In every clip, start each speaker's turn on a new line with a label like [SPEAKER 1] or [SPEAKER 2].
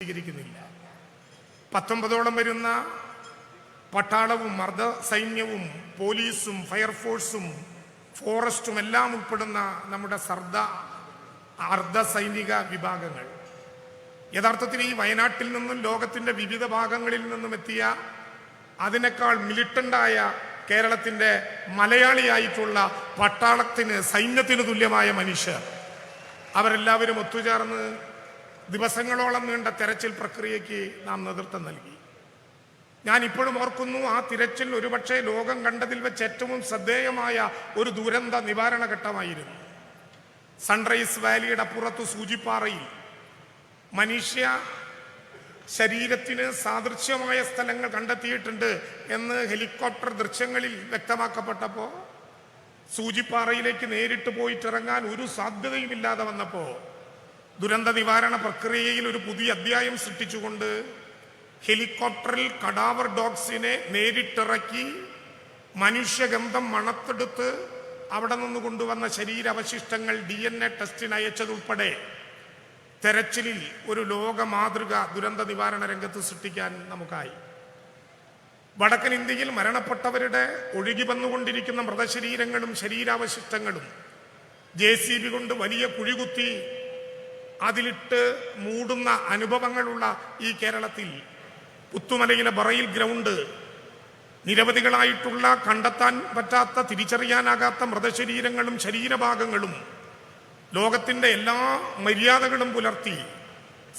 [SPEAKER 1] സ്വീകരിക്കുന്നില്ല. 19ഓളം വരുന്ന പട്ടാളവും അർദ്ധ സൈന്യവും പോലീസും ഫയർഫോഴ്സും ഫോറസ്റ്റും എല്ലാം ഉൾപ്പെടുന്ന നമ്മുടെ അർദ്ധ സൈനിക വിഭാഗങ്ങൾ യഥാർത്ഥത്തിൽ ഈ വയനാട്ടിൽ നിന്നും ലോകത്തിൻ്റെ വിവിധ ഭാഗങ്ങളിൽ നിന്നും എത്തിയ അതിനേക്കാൾ മിലിറ്റൻ്റായ കേരളത്തിൻ്റെ മലയാളിയായിട്ടുള്ള പട്ടാളത്തിന് സൈന്യത്തിന് തുല്യമായ മനുഷ്യർ അവരെല്ലാവരും ഒത്തുചേർന്ന് ദിവസങ്ങളോളം നീണ്ട തെരച്ചിൽ പ്രക്രിയയ്ക്ക് നാം നേതൃത്വം നൽകി. ഞാൻ ഇപ്പോഴും ഓർക്കുന്നു, ആ തിരച്ചിൽ ഒരുപക്ഷെ ലോകം കണ്ടതിൽ വെച്ച് ഏറ്റവും ശ്രദ്ധേയമായ ഒരു ദുരന്ത നിവാരണ ഘട്ടമായിരുന്നു. സൺറൈസ് വാലിയുടെ അപ്പുറത്ത് സൂചിപ്പാറയിൽ മനുഷ്യ ശരീരത്തിന് സാദൃശ്യമായ സ്ഥലങ്ങൾ കണ്ടെത്തിയിട്ടുണ്ട് എന്ന് ഹെലികോപ്റ്റർ ദൃശ്യങ്ങളിൽ വ്യക്തമാക്കപ്പെട്ടപ്പോൾ സൂചിപ്പാറയിലേക്ക് നേരിട്ട് പോയിട്ടിറങ്ങാൻ ഒരു സാധ്യതയുമില്ലാതെ വന്നപ്പോൾ ദുരന്ത നിവാരണ പ്രക്രിയയിൽ ഒരു പുതിയ അധ്യായം സൃഷ്ടിച്ചുകൊണ്ട് ഹെലികോപ്റ്ററിൽ കഡാവർ ഡോഗ്സിനെ നേരിട്ടിറക്കി മനുഷ്യഗന്ധം മണത്തെടുത്ത് അവിടെ നിന്ന് കൊണ്ടുവന്ന ശരീരാവശിഷ്ടങ്ങൾ DNA ടെസ്റ്റിന് അയച്ചതുൾപ്പെടെ തെരച്ചിലിൽ ഒരു ലോക മാതൃക ദുരന്ത നിവാരണ രംഗത്ത് സൃഷ്ടിക്കാൻ നമുക്കായി. വടക്കൻ ഇന്ത്യയിൽ മരണപ്പെട്ടവരുടെ ഒഴുകി വന്നുകൊണ്ടിരിക്കുന്ന മൃതശരീരങ്ങളും ശരീരാവശിഷ്ടങ്ങളും JCB കൊണ്ട് വലിയ കുഴികുത്തി അതിലിട്ട് മൂടുന്ന അനുഭവങ്ങളുള്ള ഈ കേരളത്തിൽ പുത്തുമലയിലെ ബറയിൽ ഗ്രൗണ്ട് നിരവധികളായിട്ടുള്ള കണ്ടെത്താൻ പറ്റാത്ത തിരിച്ചറിയാനാകാത്ത മൃതശരീരങ്ങളും ശരീരഭാഗങ്ങളും ലോകത്തിൻ്റെ എല്ലാ മര്യാദകളും പുലർത്തി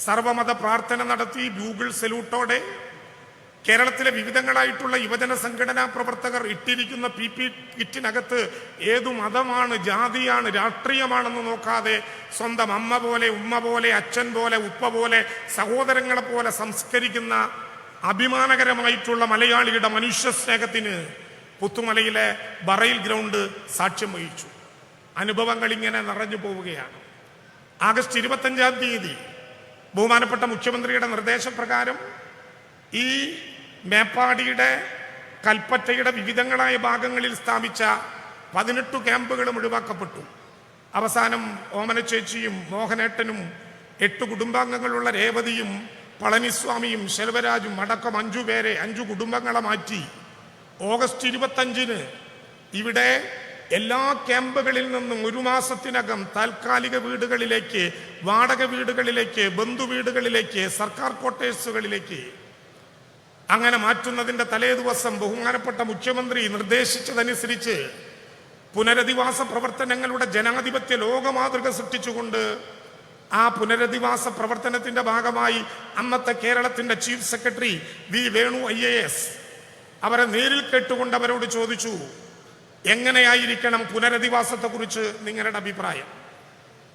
[SPEAKER 1] സർവമത പ്രാർത്ഥന നടത്തി ബ്യൂഗിൾ സല്യൂട്ടോടെ കേരളത്തിലെ വിവിധങ്ങളായിട്ടുള്ള യുവജന സംഘടനാ പ്രവർത്തകർ ഇട്ടിരിക്കുന്ന PP കിറ്റിനകത്ത് ഏതു മതമാണ്, ജാതിയാണ്, രാഷ്ട്രീയമാണെന്ന് നോക്കാതെ സ്വന്തം അമ്മ പോലെ, ഉമ്മ പോലെ, അച്ഛൻ പോലെ, ഉപ്പ പോലെ, സഹോദരങ്ങളെ പോലെ സംസ്കരിക്കുന്ന അഭിമാനകരമായിട്ടുള്ള മലയാളിയുടെ മനുഷ്യ സ്നേഹത്തിന് പുത്തുമലയിലെ ബറയിൽ ഗ്രൗണ്ട് സാക്ഷ്യം വഹിച്ചു. അനുഭവങ്ങൾ ഇങ്ങനെ നിറഞ്ഞു പോവുകയാണ്. ആഗസ്റ്റ് 25-ാം തീയതി ബഹുമാനപ്പെട്ട മുഖ്യമന്ത്രിയുടെ നിർദ്ദേശപ്രകാരം ഈ മേപ്പാടിയുടെ കൽപ്പറ്റയുടെ വിവിധങ്ങളായ ഭാഗങ്ങളിൽ സ്ഥാപിച്ച 18 ക്യാമ്പുകളും ഒഴിവാക്കപ്പെട്ടു. അവസാനം ഓമനച്ചേച്ചിയും മോഹനേട്ടനും 8 കുടുംബാംഗങ്ങളുള്ള രേവതിയും പളനിസ്വാമിയും ശെൽവരാജും അടക്കം 5 പേരെ 5 കുടുംബങ്ങളെ മാറ്റി ഓഗസ്റ്റ് 25-ന് ഇവിടെ എല്ലാ ക്യാമ്പുകളിൽ നിന്നും 1 മാസത്തിനകം താൽക്കാലിക വീടുകളിലേക്ക്, വാടക വീടുകളിലേക്ക്, ബന്ധുവീടുകളിലേക്ക്, സർക്കാർ ക്വാർട്ടേഴ്സുകളിലേക്ക് അങ്ങനെ മാറ്റുന്നതിൻ്റെ തലേ ദിവസം ബഹുമാനപ്പെട്ട മുഖ്യമന്ത്രി നിർദ്ദേശിച്ചതനുസരിച്ച് പുനരധിവാസ പ്രവർത്തനങ്ങളുടെ ജനാധിപത്യ ലോകമാതൃക സൃഷ്ടിച്ചുകൊണ്ട് ആ പുനരധിവാസ പ്രവർത്തനത്തിൻ്റെ ഭാഗമായി അന്നത്തെ കേരളത്തിൻ്റെ chief secretary V Venu IAS അവരെ നേരിൽ കേട്ടുകൊണ്ട് അവരോട് ചോദിച്ചു, എങ്ങനെയായിരിക്കണം പുനരധിവാസത്തെക്കുറിച്ച് നിങ്ങളുടെ അഭിപ്രായം?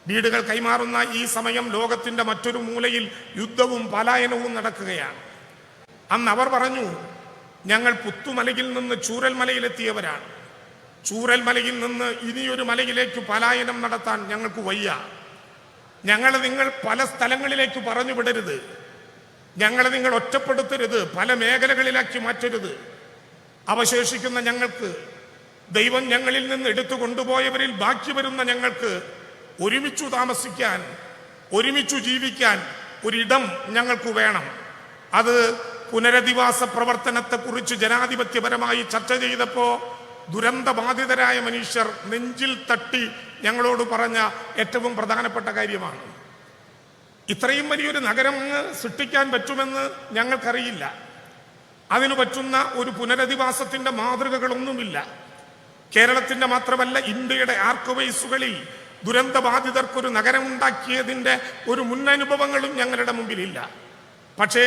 [SPEAKER 1] വീടുകൾ കൈമാറുന്ന ഈ സമയം ലോകത്തിൻ്റെ മറ്റൊരു മൂലയിൽ യുദ്ധവും പലായനവും നടക്കുകയാണ്. അന്ന് അവർ പറഞ്ഞു, ഞങ്ങൾ പുത്തുമലയിൽ നിന്ന് ചൂരൽമലയിലെത്തിയവരാണ്. ചൂരൽമലയിൽ നിന്ന് ഇനിയൊരു മലയിലേക്ക് പലായനം നടത്താൻ ഞങ്ങൾക്ക് വയ്യ. ഞങ്ങളെ നിങ്ങൾ പല സ്ഥലങ്ങളിലേക്ക് പറഞ്ഞു വിടരുത്. ഞങ്ങളെ നിങ്ങൾ ഒറ്റപ്പെടുത്തരുത്, പല മേഖലകളിലാക്കി മാറ്റരുത്. അവശേഷിക്കുന്ന ഞങ്ങൾക്ക്, ദൈവം ഞങ്ങളിൽ നിന്ന് എടുത്തു കൊണ്ടുപോയവരിൽ ബാക്കി വരുന്ന ഞങ്ങൾക്ക് ഒരുമിച്ചു താമസിക്കാൻ, ഒരുമിച്ചു ജീവിക്കാൻ ഒരിടം ഞങ്ങൾക്ക് വേണം. അത് പുനരധിവാസ പ്രവർത്തനത്തെക്കുറിച്ച് ജനാധിപത്യപരമായി ചർച്ച ചെയ്തപ്പോൾ ദുരന്തബാധിതരായ മനുഷ്യർ നെഞ്ചിൽ തട്ടി ഞങ്ങളോട് പറഞ്ഞ ഏറ്റവും പ്രധാനപ്പെട്ട കാര്യമാണ്. ഇത്രയും വലിയൊരു നഗരം സൃഷ്ടിക്കാൻ പറ്റുമെന്ന് ഞങ്ങൾക്കറിയില്ല. അതിനു പറ്റുന്ന ഒരു പുനരധിവാസത്തിൻ്റെ മാതൃകകളൊന്നുമില്ല. കേരളത്തിൻ്റെ മാത്രമല്ല, ഇന്ത്യയുടെ ആർക്കവൈസുകളിൽ ദുരന്തബാധിതർക്കൊരു നഗരമുണ്ടാക്കിയതിൻ്റെ ഒരു മുന്നനുഭവങ്ങളും ഞങ്ങളുടെ മുമ്പിലില്ല. പക്ഷേ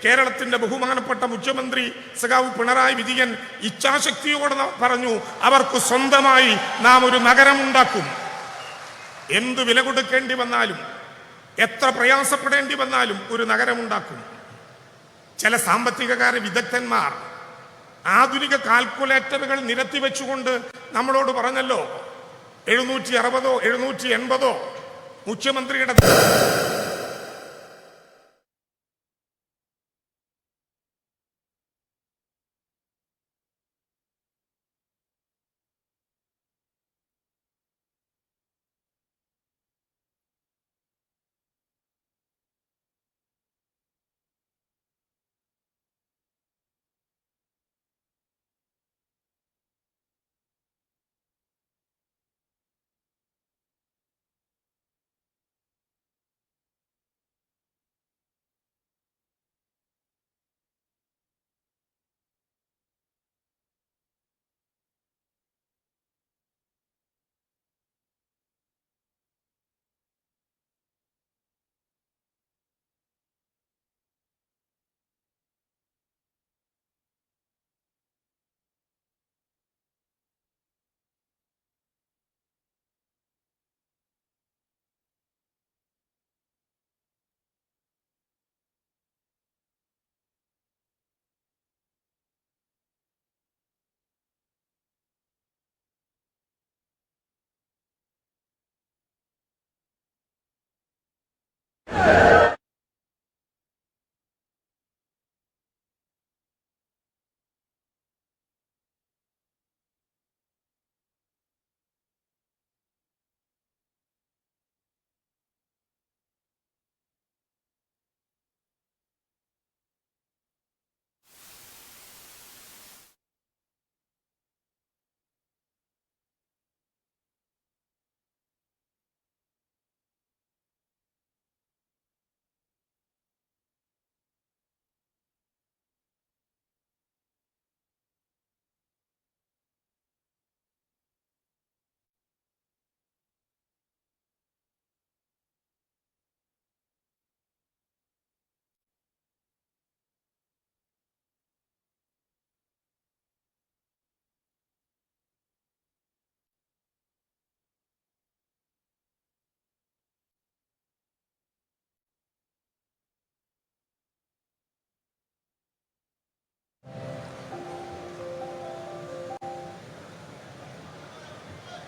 [SPEAKER 1] കേരളത്തിൻ്റെ ബഹുമാനപ്പെട്ട മുഖ്യമന്ത്രി സഖാവ് പിണറായി വിജയൻ ഇച്ഛാശക്തിയോടെ പറഞ്ഞു, അവർക്ക് സ്വന്തമായി നാം ഒരു നഗരമുണ്ടാക്കും. എന്ത് വില കൊടുക്കേണ്ടി വന്നാലും, എത്ര പ്രയാസപ്പെടേണ്ടി വന്നാലും ഒരു നഗരമുണ്ടാക്കും. ചില സാമ്പത്തികകാര്യ വിദഗ്ധന്മാർ ആധുനിക കാൽക്കുലേറ്ററുകൾ നിരത്തി വെച്ചുകൊണ്ട് നമ്മളോട് പറഞ്ഞല്ലോ, 760 780 മുഖ്യമന്ത്രിയുടെ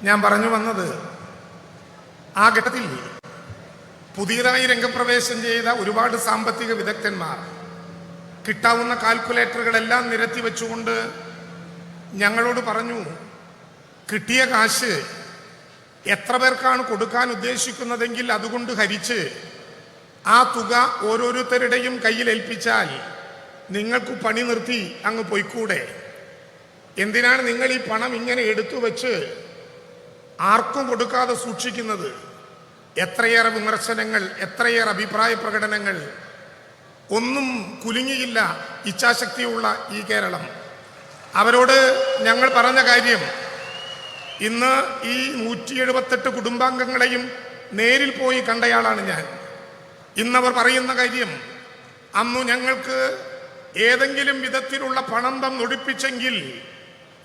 [SPEAKER 1] ഞാൻ പറഞ്ഞു വന്നത്, ആ ഘട്ടത്തിൽ പുതിയതായി രംഗപ്രവേശം ചെയ്ത ഒരുപാട് സാമ്പത്തിക വിദഗ്ധന്മാർ കിട്ടാവുന്ന കാൽക്കുലേറ്ററുകളെല്ലാം നിരത്തി വെച്ചുകൊണ്ട് ഞങ്ങളോട് പറഞ്ഞു, കിട്ടിയ കാശ് എത്ര പേർക്കാണ് കൊടുക്കാൻ ഉദ്ദേശിക്കുന്നതെങ്കിൽ അതുകൊണ്ട് ഹരിച്ച് ആ തുക ഓരോരുത്തരുടെയും കയ്യിൽ ഏൽപ്പിച്ചാൽ നിങ്ങൾക്ക് പണി നിർത്തി അങ്ങ് പോയിക്കൂടെ? എന്തിനാണ് നിങ്ങൾ ഈ പണം ഇങ്ങനെ എടുത്തു വെച്ച് ആർക്കും കൊടുക്കാതെ സൂക്ഷിക്കുന്നത്? എത്രയേറെ വിമർശനങ്ങൾ, എത്രയേറെ അഭിപ്രായ പ്രകടനങ്ങൾ. ഒന്നും കുലുങ്ങിയില്ല ഇച്ഛാശക്തിയുള്ള ഈ കേരളം. അവരോട് ഞങ്ങൾ പറഞ്ഞ കാര്യം, ഇന്ന് ഈ 178 കുടുംബാംഗങ്ങളെയും നേരിൽ പോയി കണ്ടയാളാണ് ഞാൻ. ഇന്നവർ പറയുന്ന കാര്യം, അന്നു ഞങ്ങൾക്ക് ഏതെങ്കിലും വിധത്തിലുള്ള പണം തന്നൊടിപ്പിച്ചെങ്കിൽ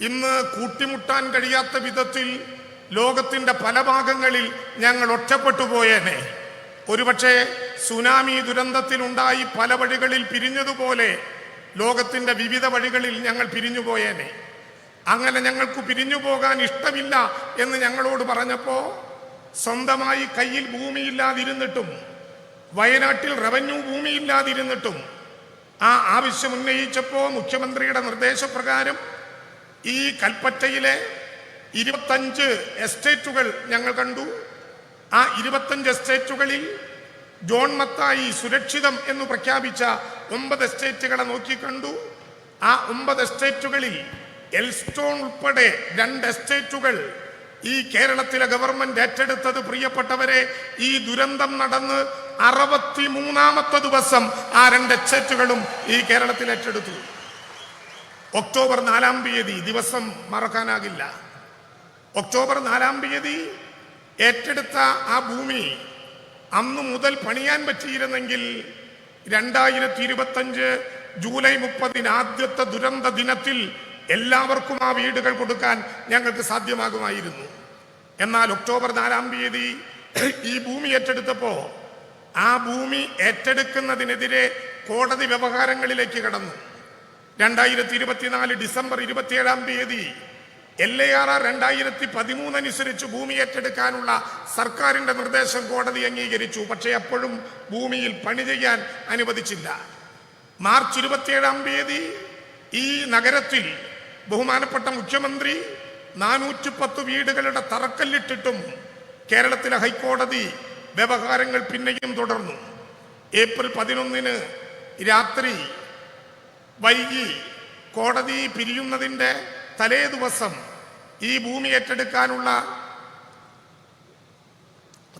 [SPEAKER 1] ഇന്ന് കൂട്ടിമുട്ടാൻ കഴിയാത്ത വിധത്തിൽ ലോകത്തിൻ്റെ പല ഭാഗങ്ങളിൽ ഞങ്ങൾ ഒറ്റപ്പെട്ടു പോയേനെ. ഒരുപക്ഷെ സുനാമി ദുരന്തത്തിലുണ്ടായി പല വഴികളിൽ പിരിഞ്ഞതുപോലെ ലോകത്തിൻ്റെ വിവിധ വഴികളിൽ ഞങ്ങൾ പിരിഞ്ഞുപോയേനെ. അങ്ങനെ ഞങ്ങൾക്ക് പിരിഞ്ഞു പോകാൻ ഇഷ്ടമില്ല എന്ന് ഞങ്ങളോട് പറഞ്ഞപ്പോൾ, സ്വന്തമായി കയ്യിൽ ഭൂമിയില്ലാതിരുന്നിട്ടും വയനാട്ടിൽ റവന്യൂ ഭൂമിയില്ലാതിരുന്നിട്ടും ആ ആവശ്യം ഉന്നയിച്ചപ്പോൾ മുഖ്യമന്ത്രിയുടെ നിർദ്ദേശപ്രകാരം ഈ കൽപ്പറ്റയിലെ 25 എസ്റ്റേറ്റുകൾ ഞങ്ങൾ കണ്ടു. ആ 25 എസ്റ്റേറ്റുകളിൽ ജോൺ മത്തായി സുരക്ഷിതം എന്ന് പ്രഖ്യാപിച്ച 9 എസ്റ്റേറ്റുകളെ നോക്കിക്കണ്ടു. ആ 9 എസ്റ്റേറ്റുകളിൽ എൽസ്റ്റോൺ ഉൾപ്പെടെ 2 എസ്റ്റേറ്റുകൾ ഈ കേരളത്തിലെ ഗവൺമെന്റ് ഏറ്റെടുത്തത്, പ്രിയപ്പെട്ടവരെ, ഈ ദുരന്തം നടന്ന് 63ാമത്തെ ദിവസം ആ 2 എസ്റ്റേറ്റുകളും ഈ കേരളത്തിൽ ഏറ്റെടുത്തു. ഒക്ടോബർ 4-ാം തീയതി, ദിവസം മറക്കാനാകില്ല. ഒക്ടോബർ 4-ാം തീയതി ഏറ്റെടുത്ത ആ ഭൂമി അന്നു മുതൽ പണിയാൻ പറ്റിയിരുന്നെങ്കിൽ 2025 ജൂലൈ 30 ആദ്യത്തെ ദുരന്ത ദിനത്തിൽ എല്ലാവർക്കും ആ വീടുകൾ കൊടുക്കാൻ ഞങ്ങൾക്ക് സാധ്യമാകുമായിരുന്നു. എന്നാൽ ഒക്ടോബർ 4-ാം തീയതി ഈ ഭൂമി ഏറ്റെടുത്തപ്പോൾ ആ ഭൂമി ഏറ്റെടുക്കുന്നതിനെതിരെ കോടതി വ്യവഹാരങ്ങളിലേക്ക് കടന്നു. 2024 ഡിസംബർ 27-ാം തീയതി LARR 2013 അനുസരിച്ച് ഭൂമി ഏറ്റെടുക്കാനുള്ള സർക്കാരിന്റെ നിർദ്ദേശം കോടതി അംഗീകരിച്ചു. പക്ഷേ അപ്പോഴും ഭൂമിയിൽ പണി ചെയ്യാൻ അനുവദിച്ചില്ല. മാർച്ച് 27-ാം തീയതി ഈ നഗരത്തിൽ ബഹുമാനപ്പെട്ട മുഖ്യമന്ത്രി 410 വീടുകളുടെ തറക്കല്ലിട്ടിട്ടും കേരളത്തിലെ ഹൈക്കോടതി വ്യവഹാരങ്ങൾ പിന്നെയും തുടർന്നു. ഏപ്രിൽ 11 രാത്രി വൈകി കോടതി പിരിയുന്നതിൻ്റെ തലേ ദിവസം ഈ ഭൂമി ഏറ്റെടുക്കാനുള്ള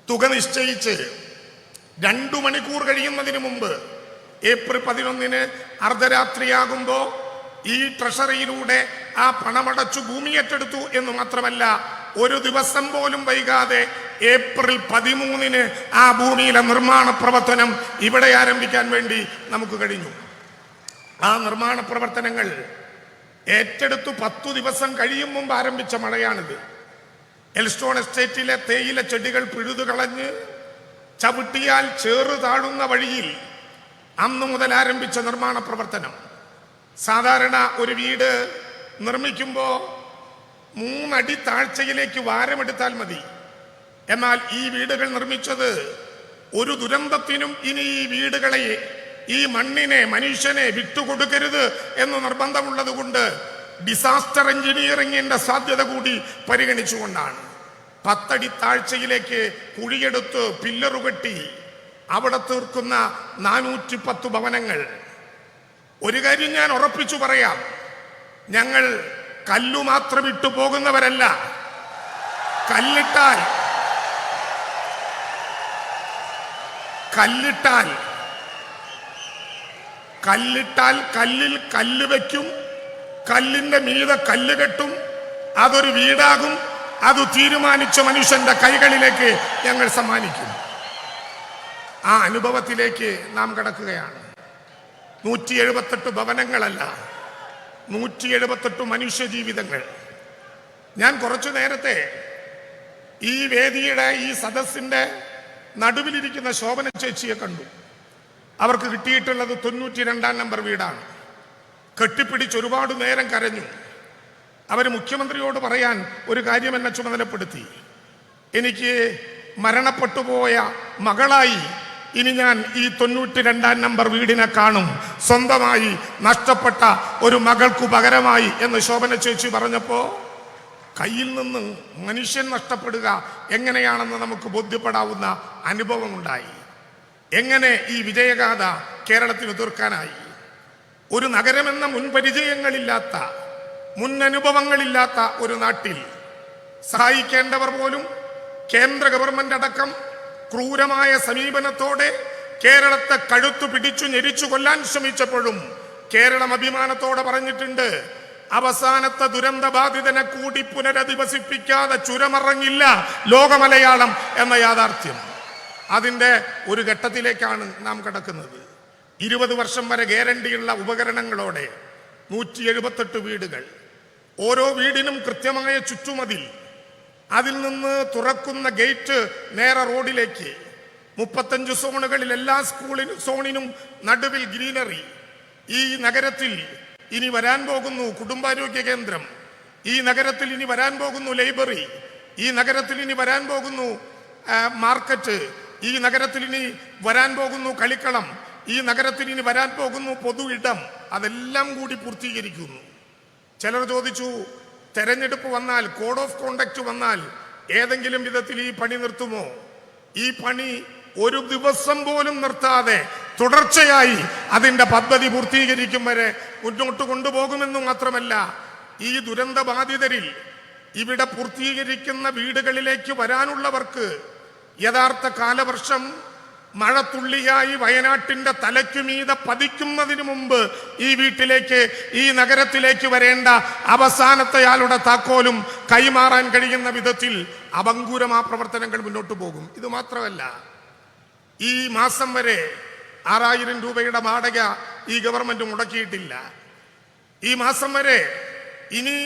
[SPEAKER 1] തുക നിശ്ചയിച്ച് 2 മണിക്കൂർ കഴിയുന്നതിന് മുമ്പ് ഏപ്രിൽ 11 അർദ്ധരാത്രിയാകുമ്പോൾ ഈ ട്രഷറിയിലൂടെ ആ പണമടച്ചു ഭൂമി ഏറ്റെടുത്തു എന്ന് മാത്രമല്ല, ഒരു ദിവസം പോലും വൈകാതെ ഏപ്രിൽ 13 ആ ഭൂമിയിലെ നിർമ്മാണ പ്രവർത്തനം ഇവിടെ ആരംഭിക്കാൻ വേണ്ടി നമുക്ക് കഴിഞ്ഞു. ആ നിർമ്മാണ പ്രവർത്തനങ്ങൾ ഏറ്റെടുത്തു 10 ദിവസം കഴിയും മുമ്പ് ആരംഭിച്ച മഴയാണിത്. എൽസ്റ്റോൺ എസ്റ്റേറ്റിലെ തേയില ചെടികൾ പിഴുതുകളഞ്ഞ് ചവിട്ടിയാൽ ചേറു താഴുന്ന വഴിയിൽ അന്നു മുതൽ ആരംഭിച്ച നിർമ്മാണ പ്രവർത്തനം. സാധാരണ ഒരു വീട് നിർമ്മിക്കുമ്പോൾ 3 അടി താഴ്ചയിലേക്ക് വാരമെടുത്താൽ മതി. എന്നാൽ ഈ വീടുകൾ നിർമ്മിച്ചത് ഒരു ദുരന്തത്തിനും ഇനി ഈ വീടുകളെ, ഈ മണ്ണിനെ, മനുഷ്യനെ വിട്ടുകൊടുക്കരുത് എന്ന് നിർബന്ധമുള്ളത് കൊണ്ട് ഡിസാസ്റ്റർ എഞ്ചിനീയറിംഗിന്റെ സാധ്യത കൂടി പരിഗണിച്ചുകൊണ്ടാണ് 10 അടി താഴ്ചയിലേക്ക് കുഴിയെടുത്ത് പില്ലറുകെട്ടി അവിടെ തീർക്കുന്ന 410 ഭവനങ്ങൾ. ഒരു കാര്യം ഞാൻ ഉറപ്പിച്ചു പറയാം, ഞങ്ങൾ കല്ലു മാത്രം ഇട്ടു പോകുന്നവരല്ല. കല്ലിട്ടാൽ കല്ലിൽ കല്ല് വയ്ക്കും, കല്ലിന്റെ മീതെ കല്ല് കെട്ടും, അതൊരു വീടാകും. അത് തീരുമാനിച്ച മനുഷ്യന്റെ കൈകളിലേക്ക് ഞങ്ങൾ സമ്മാനിക്കും. ആ അനുഭവത്തിലേക്ക് നാം കടക്കുകയാണ്. 178 ഭവനങ്ങളല്ല, 178 മനുഷ്യ ജീവിതങ്ങൾ. ഞാൻ കുറച്ചു നേരത്തെ ഈ വേദിയുടെ, ഈ സദസ്സിന്റെ നടുവിലിരിക്കുന്ന ശോഭന ചേച്ചിയെ കണ്ടു. അവർക്ക് കിട്ടിയിട്ടുള്ളത് 92 നമ്പർ വീടാണ്. കെട്ടിപ്പിടിച്ച് ഒരുപാട് നേരം കരഞ്ഞു. അവർ മുഖ്യമന്ത്രിയോട് പറയാൻ ഒരു കാര്യം എന്നെ ചുമതലപ്പെടുത്തി. എനിക്ക് മരണപ്പെട്ടുപോയ മകളായി ഇനി ഞാൻ ഈ 92 നമ്പർ വീടിനെ കാണും, സ്വന്തമായി നഷ്ടപ്പെട്ട ഒരു മകൾക്കു പകരമായി എന്ന് ശോഭന ചേച്ചി പറഞ്ഞപ്പോ കയ്യിൽ നിന്ന് മനുഷ്യൻ നഷ്ടപ്പെടുക എങ്ങനെയാണെന്ന് നമുക്ക് ബോധ്യപ്പെടാവുന്ന അനുഭവമുണ്ടായി. എങ്ങനെ ഈ വിജയഗാഥ കേരളത്തിന് തീർക്കാനായി? ഒരു നഗരമെന്ന മുൻപരിചയങ്ങളില്ലാത്ത, മുന്നനുഭവങ്ങളില്ലാത്ത ഒരു നാട്ടിൽ സഹായിക്കേണ്ടവർ പോലും കേന്ദ്ര ഗവൺമെന്റ് അടക്കം ക്രൂരമായ സമീപനത്തോടെ കേരളത്തെ കഴുത്തു പിടിച്ചു ഞെരിച്ചു കൊല്ലാൻ ശ്രമിച്ചപ്പോഴും കേരളം അഭിമാനത്തോടെ പറഞ്ഞിട്ടുണ്ട്, അവസാനത്തെ ദുരന്ത ബാധിതനെ കൂടി പുനരധിവസിപ്പിക്കാതെ ചുരമറങ്ങില്ല ലോകമലയാളം എന്ന യാഥാർത്ഥ്യം. അതിൻ്റെ ഒരു ഘട്ടത്തിലേക്കാണ് നാം കടക്കുന്നത്. 20 വർഷം വരെ ഗ്യാരണ്ടിയുള്ള ഉപകരണങ്ങളോടെ 178 വീടുകൾ, ഓരോ വീടിനും കൃത്യമായ ചുറ്റുമതിൽ, അതിൽ നിന്ന് തുറക്കുന്ന ഗേറ്റ് നേരെ റോഡിലേക്ക്, 35 സോണുകളിൽ എല്ലാ സോണിനും നടുവിൽ ഗ്രീനറി. ഈ നഗരത്തിൽ ഇനി വരാൻ പോകുന്നു കുടുംബാരോഗ്യ കേന്ദ്രം, ഈ നഗരത്തിൽ ഇനി വരാൻ പോകുന്നു ലൈബ്രറി, ഈ നഗരത്തിൽ ഇനി വരാൻ പോകുന്നു മാർക്കറ്റ്, ഈ നഗരത്തിൽ ഇനി വരാൻ പോകുന്നു കളിക്കളം, ഈ നഗരത്തിൽ ഇനി വരാൻ പോകുന്നു പൊതു ഇടം. അതെല്ലാം കൂടി പൂർത്തീകരിക്കുന്നു. ചിലർ ചോദിച്ചു, തെരഞ്ഞെടുപ്പ് വന്നാൽ, കോഡ് ഓഫ് കോണ്ടക്ട് വന്നാൽ ഏതെങ്കിലും വിധത്തിൽ ഈ പണി നിർത്തുമോ? ഈ പണി ഒരു ദിവസം പോലും നിർത്താതെ തുടർച്ചയായി അതിൻ്റെ പദ്ധതി പൂർത്തീകരിക്കും വരെ മുന്നോട്ട് കൊണ്ടുപോകുമെന്ന് മാത്രമല്ല, ഈ ദുരന്ത ബാധിതരിൽ ഇവിടെ പൂർത്തീകരിക്കുന്ന വീടുകളിലേക്ക് വരാനുള്ളവർക്ക് യഥാർത്ഥ കാലവർഷം മഴത്തുള്ളിയായി വയനാട്ടിന്റെ തലയ്ക്കുമീതെ പതിക്കുന്നതിന് മുമ്പ് ഈ വീട്ടിലേക്ക്, ഈ നഗരത്തിലേക്ക് വരേണ്ട അവസാനത്തെയാളുടെ താക്കോലും കൈമാറാൻ കഴിയുന്ന വിധത്തിൽ അഭംഗുരമാ പ്രവർത്തനങ്ങൾ മുന്നോട്ട് പോകും. ഇത് മാത്രമല്ല, ഈ മാസം വരെ 6000 രൂപയുടെ വാടക ഈ ഗവൺമെന്റ് മുടക്കിയിട്ടില്ല. ഈ മാസം വരെ, ഇനി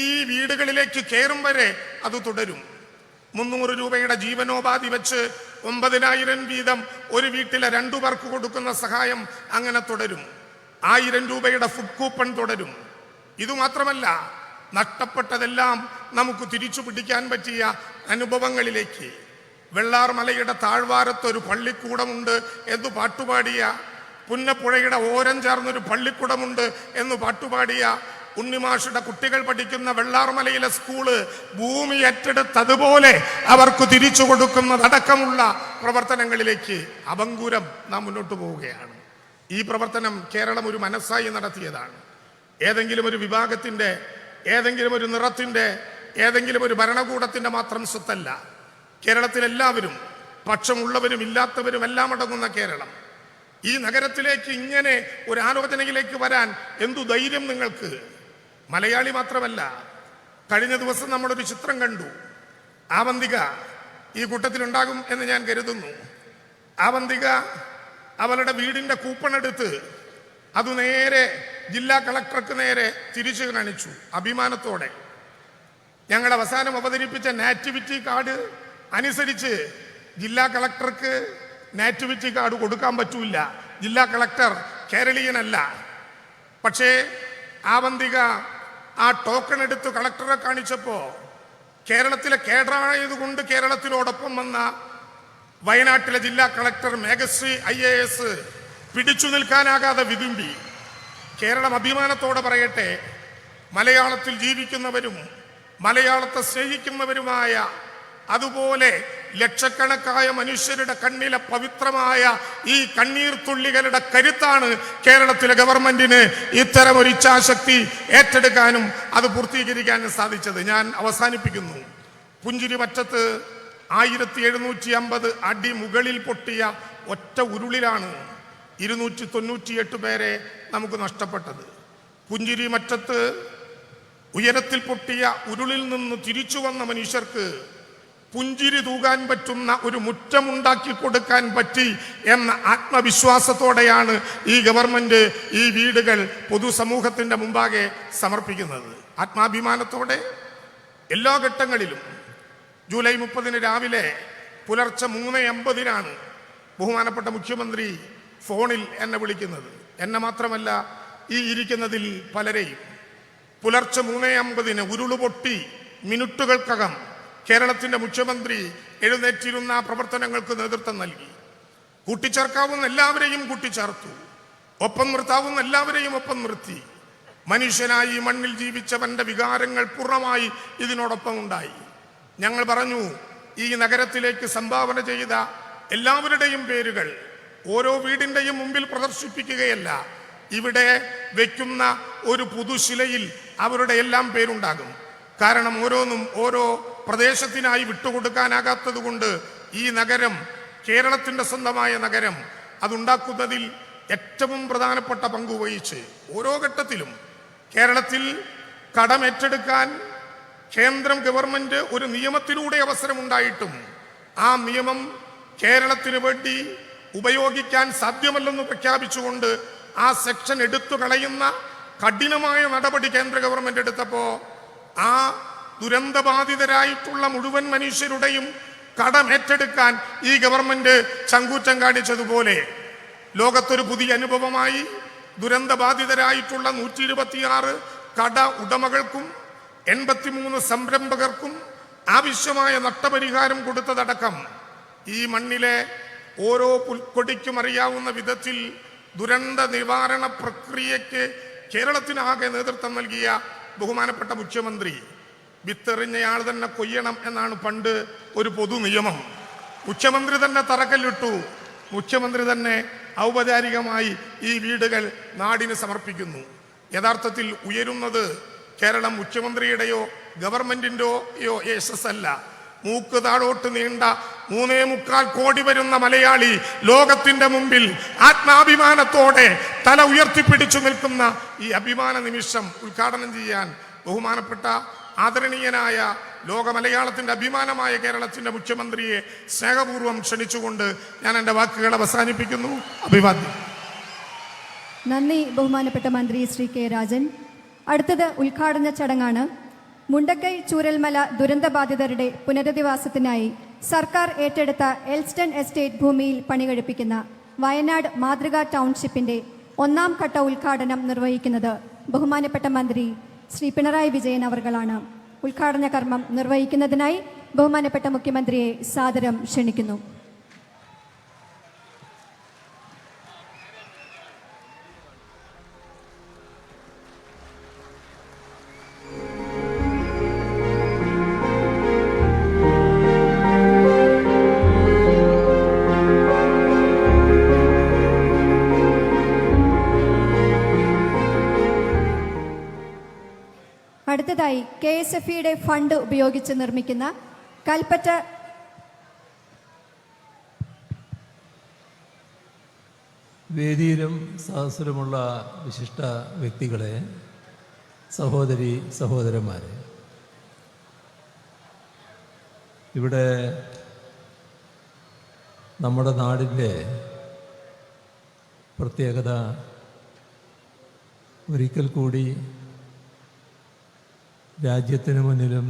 [SPEAKER 1] ഈ വീടുകളിലേക്ക് കയറും വരെ അത് തുടരും. 300 രൂപയുടെ ജീവനോപാധി വെച്ച് 9000 വീതം ഒരു വീട്ടിലെ 2 പേർക്ക് കൊടുക്കുന്ന സഹായം അങ്ങനെ തുടരും. 1000 രൂപയുടെ ഫുഡ് കൂപ്പൺ തുടരും. ഇതുമാത്രമല്ല, നഷ്ടപ്പെട്ടതെല്ലാം നമുക്ക് തിരിച്ചു പിടിക്കാൻ പറ്റിയ അനുഭവങ്ങളിലേക്ക്, വെള്ളാർമലയുടെ താഴ്വാരത്തൊരു പള്ളിക്കൂടമുണ്ട് എന്ന് പാട്ടുപാടിയ, പുന്നപ്പുഴയുടെ ഓരം ചേർന്നൊരു പള്ളിക്കൂടമുണ്ട് എന്ന് പാട്ടുപാടിയ ഉണ്ണിമാഷുടെ കുട്ടികൾ പഠിക്കുന്ന വെള്ളാർമലയിലെ സ്കൂള് ഭൂമി ഏറ്റെടുത്തതുപോലെ അവർക്ക് തിരിച്ചു കൊടുക്കുന്നതടക്കമുള്ള പ്രവർത്തനങ്ങളിലേക്ക് അഭംഗുരം നാം മുന്നോട്ട് പോവുകയാണ്. ഈ പ്രവർത്തനം കേരളം ഒരു മനസ്സായി നടത്തിയതാണ്. ഏതെങ്കിലും ഒരു വിഭാഗത്തിൻ്റെ, ഏതെങ്കിലും ഒരു നിറത്തിൻ്റെ, ഏതെങ്കിലും ഒരു ഭരണകൂടത്തിൻ്റെ മാത്രം സ്വത്തല്ല. കേരളത്തിലെല്ലാവരും, പക്ഷമുള്ളവരും ഇല്ലാത്തവരും എല്ലാം അടങ്ങുന്ന കേരളം. ഈ നഗരത്തിലേക്ക് ഇങ്ങനെ ഒരു ആലോചനയിലേക്ക് വരാൻ എന്തു ധൈര്യം നിങ്ങൾക്ക്? മലയാളി മാത്രമല്ല, കഴിഞ്ഞ ദിവസം നമ്മളൊരു ചിത്രം കണ്ടു. ആവന്തിക ഈ കൂട്ടത്തിലുണ്ടാകും എന്ന് ഞാൻ കരുതുന്നു. ആവന്തിക അവളുടെ വീടിൻ്റെ കൂപ്പൺ എടുത്ത് അത് നേരെ ജില്ലാ കളക്ടർക്ക് നേരെ തിരിച്ചു കാണിച്ചു അഭിമാനത്തോടെ. ഞങ്ങൾ അവസാനം അവതരിപ്പിച്ച നാറ്റിവിറ്റി കാർഡ് അനുസരിച്ച് ജില്ലാ കളക്ടർക്ക് നാറ്റിവിറ്റി കാർഡ് കൊടുക്കാൻ പറ്റൂല. ജില്ലാ കളക്ടർ കേരളീയനല്ല. പക്ഷേ ആവന്തിക ആ ടോക്കൺ എടുത്ത് കളക്ടറെ കാണിച്ചപ്പോൾ കേരളത്തിലെ കേഡറായതുകൊണ്ട് കേരളത്തിലോടൊപ്പം വന്ന വയനാട്ടിലെ ജില്ലാ കളക്ടർ മേഘശ്രീ IAS പിടിച്ചു നിൽക്കാനാകാതെ വിതുമ്പി. കേരളം അഭിമാനത്തോടെ പറയട്ടെ, മലയാളത്തിൽ ജീവിക്കുന്നവരും മലയാളത്തെ സ്നേഹിക്കുന്നവരുമായ അതുപോലെ ലക്ഷക്കണക്കായ മനുഷ്യരുടെ കണ്ണിലെ പവിത്രമായ ഈ കണ്ണീർ തുള്ളികളുടെ കരുത്താണ് കേരളത്തിലെ ഗവൺമെന്റിന് ഇത്തരമൊരു ഇച്ഛാശക്തി ഏറ്റെടുക്കാനും അത് പൂർത്തീകരിക്കാനും സാധിച്ചത്. ഞാൻ അവസാനിപ്പിക്കുന്നു. പുഞ്ചിരിമറ്റത്ത് 1750 അടി മുകളിൽ പൊട്ടിയ ഒറ്റ ഉരുളിലാണ് 298 പേരെ നമുക്ക് നഷ്ടപ്പെട്ടത്. പുഞ്ചിരിമറ്റത്ത് ഉയരത്തിൽ പൊട്ടിയ ഉരുളിൽ നിന്ന് തിരിച്ചു വന്ന മനുഷ്യർക്ക് പുഞ്ചിരി തൂകാൻ പറ്റുന്ന ഒരു മുറ്റമുണ്ടാക്കി കൊടുക്കാൻ പറ്റി എന്ന ആത്മവിശ്വാസത്തോടെയാണ് ഈ ഗവൺമെന്റ് ഈ വീടുകൾ പൊതുസമൂഹത്തിന്റെ മുമ്പാകെ സമർപ്പിക്കുന്നത്. ആത്മാഭിമാനത്തോടെ എല്ലാ ഘട്ടങ്ങളിലും. ജൂലൈ 30 രാവിലെ പുലർച്ചെ 3:50 ബഹുമാനപ്പെട്ട മുഖ്യമന്ത്രി ഫോണിൽ എന്നെ വിളിക്കുന്നത്. എന്നെ മാത്രമല്ല, ഈ ഇരിക്കുന്നതിൽ പലരെയും. പുലർച്ചെ 3:50 ഉരുളുപൊട്ടി മിനിറ്റുകൾക്കകം കേരളത്തിന്റെ മുഖ്യമന്ത്രി എഴുന്നേറ്റിരുന്ന പ്രവർത്തനങ്ങൾക്ക് നേതൃത്വം നൽകി. കൂട്ടിച്ചേർക്കാവുന്ന എല്ലാവരെയും കൂട്ടിച്ചേർത്തു, ഒപ്പം നിർത്താവുന്ന എല്ലാവരെയും ഒപ്പം നിർത്തി. മനുഷ്യനായി മണ്ണിൽ ജീവിച്ചവന്റെ വികാരങ്ങൾ പൂർണ്ണമായി ഇതിനോടൊപ്പം ഉണ്ടായി. ഞങ്ങൾ പറഞ്ഞു, ഈ നഗരത്തിലേക്ക് സംഭാവന ചെയ്ത എല്ലാവരുടെയും പേരുകൾ ഓരോ വീടിന്റെയും മുമ്പിൽ പ്രദർശിപ്പിക്കുകയല്ല, ഇവിടെ വയ്ക്കുന്ന ഒരു പുതുശിലയിൽ അവരുടെ എല്ലാം പേരുണ്ടാകും. കാരണം ഓരോന്നും ഓരോ പ്രദേശത്തിനായി വിട്ടുകൊടുക്കാനാകാത്തത് കൊണ്ട് ഈ നഗരം, കേരളത്തിന്റെ സ്വന്തമായ നഗരം, അതുണ്ടാക്കുന്നതിൽ ഏറ്റവും പ്രധാനപ്പെട്ട പങ്കുവഹിച്ച് ഓരോ ഘട്ടത്തിലും കേരളത്തിൽ കടമേറ്റെടുക്കാൻ കേന്ദ്രം ഗവൺമെന്റ് ഒരു നിയമത്തിലൂടെ അവസരമുണ്ടായിട്ടും ആ നിയമം കേരളത്തിന് വേണ്ടി ഉപയോഗിക്കാൻ സാധ്യമല്ലെന്ന് പ്രഖ്യാപിച്ചുകൊണ്ട് ആ സെക്ഷൻ എടുത്തു കളയുന്ന കഠിനമായ നടപടി കേന്ദ്ര ഗവൺമെന്റ് എടുത്തപ്പോൾ ആ ദുരന്തബാധിതരായിട്ടുള്ള മുഴുവൻ മനുഷ്യരുടെയും കടമേറ്റെടുക്കാൻ ഈ ഗവൺമെന്റ് ചങ്കൂറ്റം കാണിച്ചതുപോലെ ലോകത്തൊരു പുതിയ അനുഭവമായി ദുരന്തബാധിതരായിട്ടുള്ള 126 കട ഉടമകൾക്കും 83 സംരംഭകർക്കും ആവശ്യമായ നഷ്ടപരിഹാരം കൊടുത്തതടക്കം ഈ മണ്ണിലെ ഓരോ പുൽക്കൊടിക്കും അറിയാവുന്ന വിധത്തിൽ ദുരന്ത നിവാരണ പ്രക്രിയയ്ക്ക് കേരളത്തിനാകെ നേതൃത്വം നൽകിയ ബഹുമാനപ്പെട്ട മുഖ്യമന്ത്രി, വിത്തെറിഞ്ഞയാൾ തന്നെ കൊയ്യണം എന്നാണ് പണ്ട് ഒരു പൊതു നിയമം. മുഖ്യമന്ത്രി തന്നെ തറക്കല്ലിട്ടു. മുഖ്യമന്ത്രി തന്നെ ഔപചാരികമായി ഈ വീടുകൾ നാടിന് സമർപ്പിക്കുന്നു. യഥാർത്ഥത്തിൽ ഉയരുന്നത് കേരളം മുഖ്യമന്ത്രിയുടെയോ ഗവൺമെന്റിൻ്റെയോ യശസ്സല്ല. മൂക്ക് താഴോട്ട് നീണ്ട 3.25 കോടി വരുന്ന മലയാളി ലോകത്തിന്റെ മുമ്പിൽ ആത്മാഭിമാനത്തോടെ തല ഉയർത്തിപ്പിടിച്ചു നിൽക്കുന്ന ഈ അഭിമാന നിമിഷം ഉദ്ഘാടനം ചെയ്യാൻ ബഹുമാനപ്പെട്ട ആദരണീയനായ ലോക മലയാളത്തിന്റെ അഭിമാനമായ കേരളത്തിന്റെ മുഖ്യമന്ത്രിയെ സ്നേഹപൂർവ്വം ക്ഷണിച്ചുകൊണ്ട് ഞാൻ എൻ്റെ വാക്കുകൾ അവസാനിപ്പിക്കുന്നു. അഭിവാദ്യം.
[SPEAKER 2] നന്ദി ബഹുമാനപ്പെട്ട മന്ത്രി ശ്രീ കെ രാജൻ. അടുത്തത് ഉദ്ഘാടന ചടങ്ങാണ്. മുണ്ടക്കൈ ചൂരൽമല ദുരന്തബാധിതരുടെ പുനരധിവാസത്തിനായി സർക്കാർ ഏറ്റെടുത്ത എൽസ്റ്റൺ എസ്റ്റേറ്റ് ഭൂമിയിൽ പണികഴിപ്പിക്കുന്ന വയനാട് മാതൃകാ ടൗൺഷിപ്പിന്റെ 1ാം ഘട്ട ഉദ്ഘാടനം നിർവഹിക്കുന്നത് ബഹുമാനപ്പെട്ട മന്ത്രി ശ്രീ പിണറായി വിജയൻ അവർകളാണ്. ഉദ്ഘാടന കർമ്മം നിർവഹിക്കുന്നതിനായി ബഹുമാനപ്പെട്ട മുഖ്യമന്ത്രിയെ സാദരം ക്ഷണിക്കുന്നു. അടുത്തതായി KSFEയുടെ ഫണ്ട് ഉപയോഗിച്ച് നിർമ്മിക്കുന്ന കൽപ്പറ്റ
[SPEAKER 3] വേദിയിലും സഹസ്രമുള്ള വിശിഷ്ട വ്യക്തികളെ, സഹോദരി സഹോദരന്മാരെ, ഇവിടെ നമ്മുടെ നാടിൻ്റെ പ്രത്യേകത ഒരിക്കൽ കൂടി രാജ്യത്തിന് മുന്നിലും